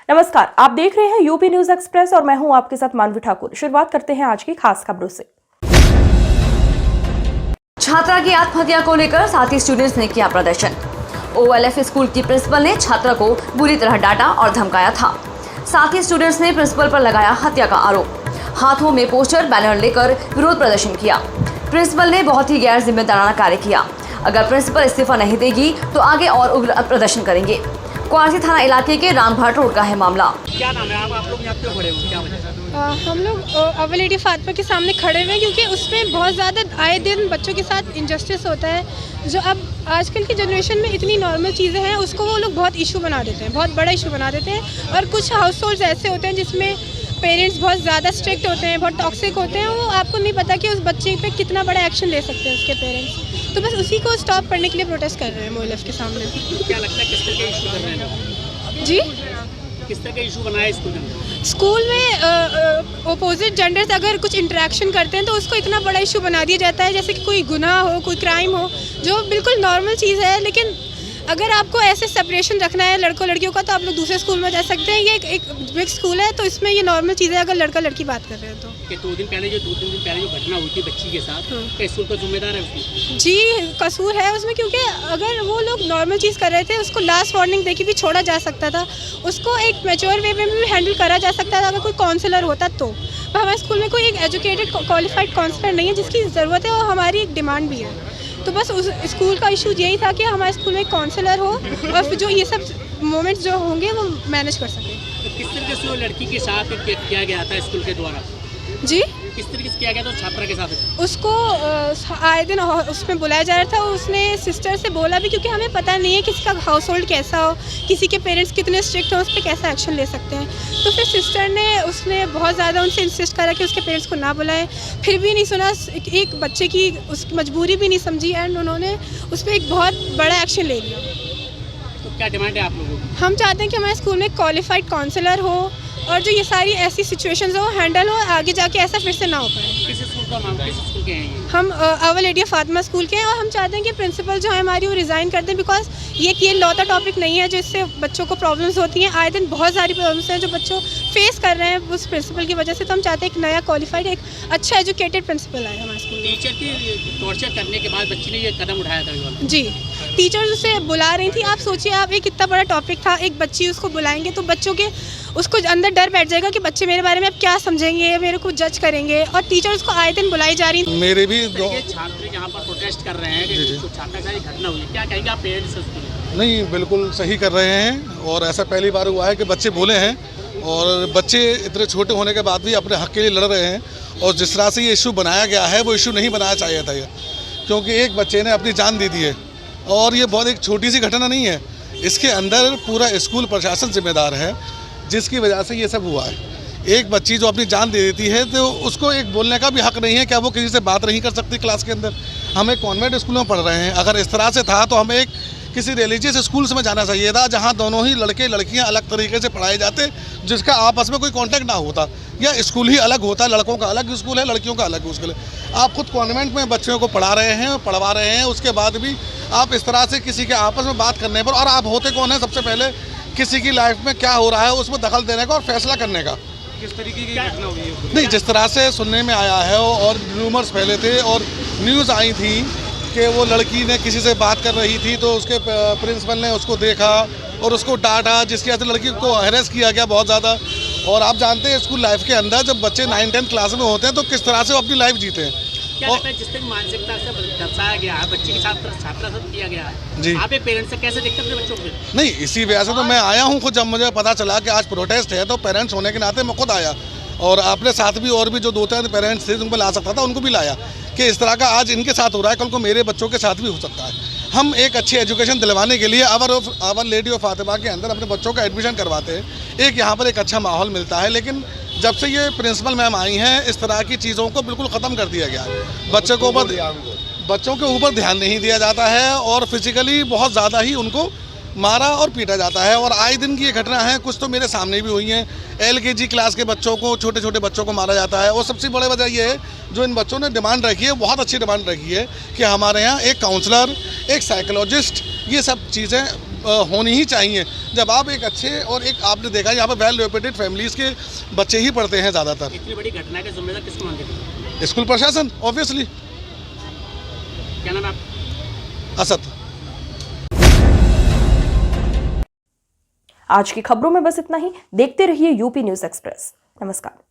नमस्कार, आप देख रहे हैं यूपी न्यूज एक्सप्रेस और मैं हूं आपके साथ मानवी ठाकुर। शुरुआत करते हैं आज की खास खबरों से। छात्रा की आत्महत्या को लेकर साथी स्टूडेंट्स ने किया प्रदर्शन। ओएलएफ स्कूल की प्रिंसिपल ने छात्रा को बुरी तरह डांटा और धमकाया था। साथी स्टूडेंट्स ने प्रिंसिपल पर लगाया हत्या का आरोप। हाथों में पोस्टर बैनर लेकर विरोध प्रदर्शन किया। प्रिंसिपल ने बहुत ही गैर जिम्मेदाराना कार्य किया। अगर प्रिंसिपल इस्तीफा नहीं देगी तो आगे और उग्र प्रदर्शन करेंगे। क्वासी थाना इलाके के रामभाट रोड का है मामला। क्या नाम है आप लोग यहाँ क्यों खड़े हो, क्या वजह? हम लोग अव्वल लेडी फातिमा के सामने खड़े हुए हैं क्योंकि उसमें बहुत ज़्यादा आए दिन बच्चों के साथ इंजस्टिस होता है। जो अब आजकल की जनरेशन में इतनी नॉर्मल चीज़ें हैं उसको वो लोग बहुत इशू बना देते हैं, बहुत बड़ा इशू बना देते हैं। और कुछ हाउस होल्ड्स ऐसे होते हैं जिसमें पेरेंट्स बहुत ज़्यादा स्ट्रिक्ट होते हैं, बहुत टॉक्सिक होते हैं। वो आपको नहीं पता कि उस बच्चे पे कितना बड़ा एक्शन ले सकते हैं उसके पेरेंट्स। तो बस उसी को स्टॉप करने के लिए प्रोटेस्ट कर रहे हैं ओएलएफ के सामने। क्या लगता है किस तरह के इशू कर रहे हैं? जी, किस तरह का इशू बनाया स्कूल में अपोजिट जेंडर से अगर कुछ इंटरेक्शन करते हैं तो उसको इतना बड़ा इशू बना दिया जाता है जैसे कि कोई गुनाह हो, कोई क्राइम हो, जो बिल्कुल नॉर्मल चीज़ है। लेकिन अगर आपको ऐसे सेपरेशन रखना है लड़कों लड़कियों का तो आप लोग दूसरे स्कूल में जा सकते हैं। ये एक बिग स्कूल है तो इसमें ये नॉर्मल चीज़ है अगर लड़का लड़की बात कर रहे हैं तो। कि दो तीन दिन पहले जो घटना हुई थी बच्ची के साथ, क्या स्कूल का जिम्मेदार है उसमें? जी, कसूर है उसमें क्योंकि अगर वो लोग नॉर्मल चीज़ कर रहे थे उसको लास्ट वार्निंग देके भी छोड़ा जा सकता था। उसको एक मैच्योर वे में भी हैंडल करा जा सकता था अगर कोई काउंसलर होता तो। पर हमारे स्कूल में कोई एक एजुकेटेड क्वालिफाइड काउंसलर नहीं है जिसकी ज़रूरत है और हमारी एक डिमांड भी है। तो बस उस स्कूल का इशू यही था कि हमारे स्कूल में एक काउंसलर हो और फिर जो ये सब मोमेंट्स जो होंगे वो मैनेज कर सकें। तो किस तरीके से वो लड़की के साथ किया गया था स्कूल के द्वारा? जी, किस तरीके से किया गया था छात्रा के साथ? उसको आए दिन उसमें बुलाया जा रहा था। उसने सिस्टर से बोला भी क्योंकि हमें पता नहीं है किसी का हाउस होल्ड कैसा हो, किसी के पेरेंट्स कितने स्ट्रिक्ट हो, उस पर कैसा एक्शन ले सकते हैं। तो फिर सिस्टर ने उसने बहुत ज़्यादा उनसे इंसिस्ट करा कि उसके पेरेंट्स को ना बुलाएं, फिर भी नहीं सुना। एक बच्चे की उसकी मजबूरी भी नहीं समझी एंड उन्होंने उस पर एक बहुत बड़ा एक्शन ले लिया। तो क्या डिमांड है आप लोगों की? हम चाहते हैं कि हमारे स्कूल में क्वालिफाइड काउंसलर हो और जो ये सारी ऐसी सिचुएशंस हो हैंडल हो, आगे जाके ऐसा फिर से ना हो पाए। किस स्कूल का नाम, किस स्कूल के हैं ये? हम अव्वल लेडी फातिमा स्कूल के हैं और हम चाहते हैं कि प्रिंसिपल जो है हमारी वो रिज़ाइन कर दें बिकॉज ये लौता टॉपिक नहीं है जिससे बच्चों को प्रॉब्लम्स होती हैं। आए दिन बहुत सारी प्रॉब्लम्स हैं जो बच्चों फेस कर रहे हैं उस प्रिंसिपल की वजह से। तो हम चाहते हैं एक नया क्वालिफाइड एक अच्छा एजुकेटेड प्रिंसिपल आए हमारे स्कूल में। टीचर की टॉर्चर करने के बाद बच्ची ने ये कदम उठाया था? जी, टीचर्स उसे बुला रही थी। आप सोचिए, आप एक इतना बड़ा टॉपिक था, एक बच्ची उसको बुलाएंगे तो बच्चों के उसको अंदर डर बैठ जाएगा कि बच्चे मेरे बारे में अब क्या समझेंगे, मेरे को जज करेंगे। और टीचर उसको आए दिन बुलाई जा रही। मेरे भी छात्र यहाँ पर प्रोटेस्ट कर रहे हैं कि छात्रा का घटना हुई, क्या कहेंगे आप पेरेंट्स? नहीं, बिल्कुल सही कर रहे हैं और ऐसा पहली बार हुआ है कि बच्चे बोले हैं और बच्चे इतने छोटे होने के बाद भी अपने हक के लिए लड़ रहे हैं। और जिस तरह से ये इशू बनाया गया है वो इशू नहीं बनाया चाहिए था ये, क्योंकि एक बच्चे ने अपनी जान दे दी है और ये बहुत एक छोटी सी घटना नहीं है। इसके अंदर पूरा स्कूल प्रशासन जिम्मेदार है जिसकी वजह से ये सब हुआ है। एक बच्ची जो अपनी जान दे देती है तो उसको एक बोलने का भी हक नहीं है। क्या वो किसी से बात नहीं कर सकती क्लास के अंदर? हम एक कॉन्वेंट स्कूल में पढ़ रहे हैं, अगर इस तरह से था तो हमें एक किसी रिलीजियस स्कूल्स में जाना चाहिए था जहाँ दोनों ही लड़के लड़कियाँ अलग तरीके से पढ़ाए जाते, जिसका आपस में कोई कांटेक्ट ना होता। या स्कूल ही अलग होता, लड़कों का अलग स्कूल है, लड़कियों का अलग स्कूल है। आप खुद कॉन्वेंट में बच्चों को पढ़ा रहे हैं और पढ़वा रहे हैं, उसके बाद भी आप इस तरह से किसी के आपस में बात करने पर, और आप होते कौन है सबसे पहले किसी की लाइफ में क्या हो रहा है उसमें दखल देने का और फैसला करने का। किस तरीके की घटना हुई है? नहीं, जिस तरह से सुनने में आया है और रूमर्स फैले थे और न्यूज़ आई थी कि वो लड़की ने किसी से बात कर रही थी तो उसके प्रिंसिपल ने उसको देखा और उसको डांटा, जिसकी वजह से लड़की को हैरेस किया गया बहुत ज़्यादा। और आप जानते हैं स्कूल लाइफ के अंदर जब बच्चे 9-10 क्लास में होते हैं तो किस तरह से वो अपनी लाइफ जीते हैं। क्या लगता है जिस तरह मानसिकता से दर्शाया गया है बच्चे के साथ छात्रा साथ किया गया है जी, आप एक पेरेंट्स से कैसे देखते हैं अपने बच्चों को? नहीं, इसी वजह से तो मैं आया हूँ खुद। जब मुझे पता चला कि आज प्रोटेस्ट है तो पेरेंट्स होने के नाते मैं खुद आया और अपने साथ भी और भी जो 2-3 पेरेंट्स थे उनको ला सकता था उनको भी लाया कि इस तरह का आज इनके साथ हो रहा है, कल को मेरे बच्चों के साथ भी हो सकता है। हम एक अच्छी एजुकेशन दिलवाने के लिए अव्वल लेडी ऑफ फातिमा के अंदर अपने बच्चों का एडमिशन करवाते हैं। एक यहाँ पर एक अच्छा माहौल मिलता है, लेकिन जब से ये प्रिंसिपल मैम आई हैं इस तरह की चीज़ों को बिल्कुल ख़त्म कर दिया गया है। बच्चों के ऊपर ध्यान नहीं दिया जाता है और फिजिकली बहुत ज़्यादा ही उनको मारा और पीटा जाता है। और आए दिन की ये घटना है, कुछ तो मेरे सामने भी हुई हैं। LKG क्लास के बच्चों को, छोटे छोटे बच्चों को मारा जाता है। और सबसे बड़ी वजह ये है जो इन बच्चों ने डिमांड रखी है, बहुत अच्छी डिमांड रखी है कि हमारे यहाँ एक काउंसलर, एक साइकोलॉजिस्ट, ये सब चीज़ें होनी ही चाहिए। जब आप एक अच्छे और एक आपने देखा यहाँ पर वेल रेपुटेड फैमिलीज़ के बच्चे ही पढ़ते हैं ज़्यादातर। इतनी बड़ी घटना का जिम्मेदार किसको मानते हैं? स्कूल प्रशासन ऑब्वियसली। क्या नाम है आप? असद। आज की खबरों में बस इतना ही। देखते रहिए यूपी न्यूज़ एक्सप्रेस। नमस्कार।